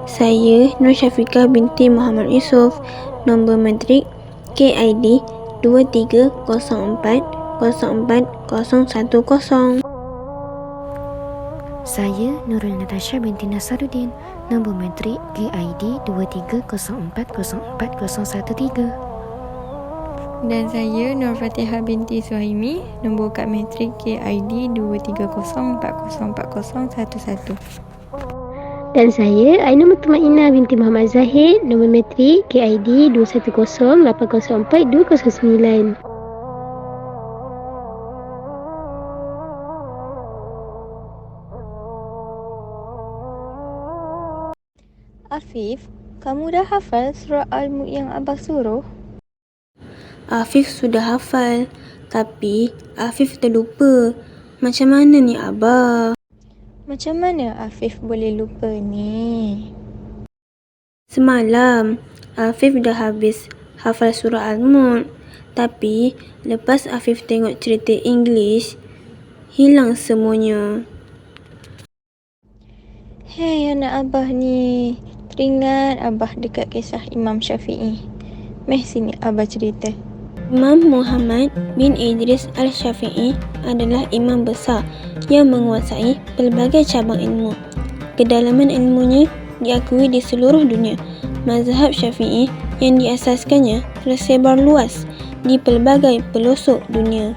Saya Nur Syafiqah binti Muhammad Yusof, nombor matrik KID 2304040010. Saya Nurul Natasha binti Nasaruddin, nombor matrik KID 2304040013. Dan saya Nur Fatihah binti Suhaimi, nombor kad matrik KID 2304040011. Dan saya Aina Mutmainah binti Muhammad Zahid, nombor matrik KID 2108042009. Afif, kamu dah hafal surah Al-Mulk yang Abah suruh? Afif sudah hafal, tapi Afif terlupa. Macam mana ni Abah? Macam mana Afif boleh lupa ni? Semalam, Afif dah habis hafal surah Al-Mulk. Tapi, lepas Afif tengok cerita English, hilang semuanya. Hei anak Abah ni, teringat Abah dekat kisah Imam Syafi'i. Meh sini Abah cerita. Imam Muhammad bin Idris Al-Syafi'i adalah imam besar yang menguasai pelbagai cabang ilmu. Kedalaman ilmunya diakui di seluruh dunia. Mazhab Syafi'i yang diasaskannya tersebar luas di pelbagai pelosok dunia.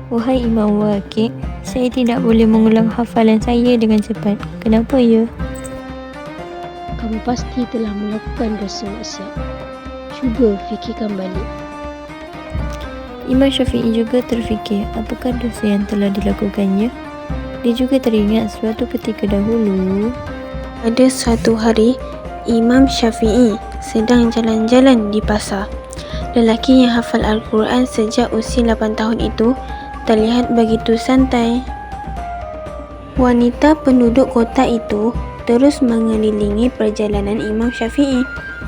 Wahai Imam Waqi', saya tidak boleh mengulang hafalan saya dengan cepat. Kenapa ya? Kamu pasti telah melakukan dosa maksiat. Cuba fikirkan balik. Imam Syafi'i juga terfikir apakah dosa yang telah dilakukannya. Dia juga teringat suatu ketika dahulu. Pada suatu hari, Imam Syafi'i sedang jalan-jalan di pasar. Lelaki yang hafal Al-Quran sejak usia 8 tahun itu terlihat begitu santai. Wanita penduduk kota itu terus mengelilingi perjalanan Imam Syafi'i.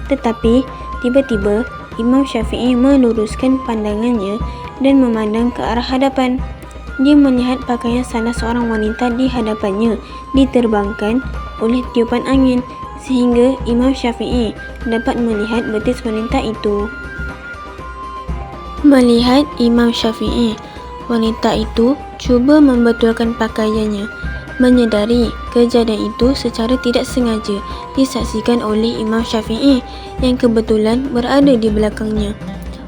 Tetapi, tiba-tiba Imam Syafi'i meluruskan pandangannya dan memandang ke arah hadapan. Dia melihat pakaian salah seorang wanita di hadapannya diterbangkan oleh tiupan angin sehingga Imam Syafi'i dapat melihat betis wanita itu. Melihat Imam Syafi'i, wanita itu cuba membetulkan pakaiannya. Menyedari kejadian itu secara tidak sengaja disaksikan oleh Imam Syafi'i yang kebetulan berada di belakangnya.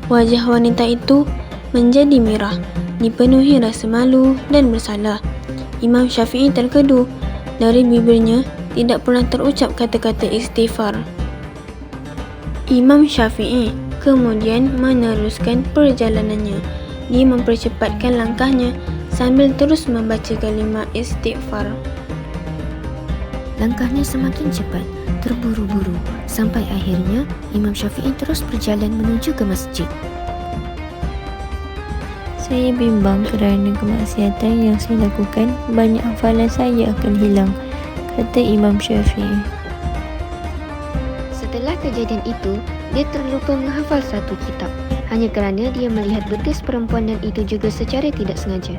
Wajah wanita itu menjadi merah, dipenuhi rasa malu dan bersalah. Imam Syafi'i terkedu. Dari bibirnya tidak pernah terucap kata-kata istighfar. Imam Syafi'i kemudian meneruskan perjalanannya. Dia mempercepatkan langkahnya sambil terus membaca kalimat istighfar. Langkahnya semakin cepat, terburu-buru, sampai akhirnya Imam Syafi'i terus berjalan menuju ke masjid. Saya bimbang kerana kemaksiatan yang saya lakukan, banyak hafalan saya akan hilang, kata Imam Syafi'i. Setelah kejadian itu, dia terlupa menghafal satu kitab hanya kerana dia melihat betis perempuan dan itu juga secara tidak sengaja.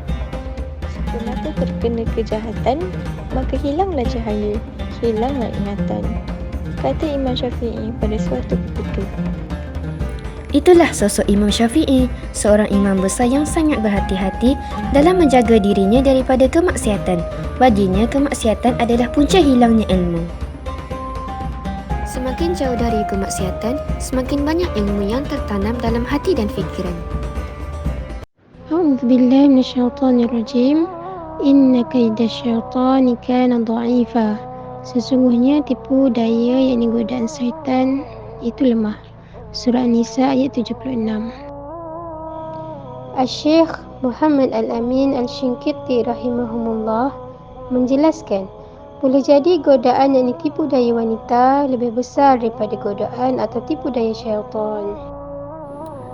Setelah terkena kejahatan, maka hilanglah cahaya, hilanglah ingatan, kata Imam Syafi'i pada suatu ketika. Itulah sosok Imam Syafi'i, seorang imam besar yang sangat berhati-hati dalam menjaga dirinya daripada kemaksiatan. Baginya, kemaksiatan adalah punca hilangnya ilmu. Semakin jauh dari kemaksiatan, semakin banyak ilmu yang tertanam dalam hati dan fikiran. A'udzubillahi minasyaitonirrajim. Inna kaida syaitani kana dha'ifa. Sesungguhnya tipu daya yakni godaan syaitan itu lemah. Surah An-Nisa ayat 76. Al-Syekh Muhammad Al-Amin Al-Shinqiti rahimahumullah menjelaskan, boleh jadi godaan yakni tipu daya wanita lebih besar daripada godaan atau tipu daya syaitan.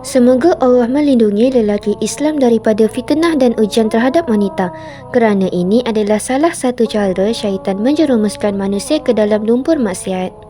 Semoga Allah melindungi lelaki Islam daripada fitnah dan ujian terhadap wanita, kerana ini adalah salah satu cara syaitan menjerumuskan manusia ke dalam lumpur maksiat.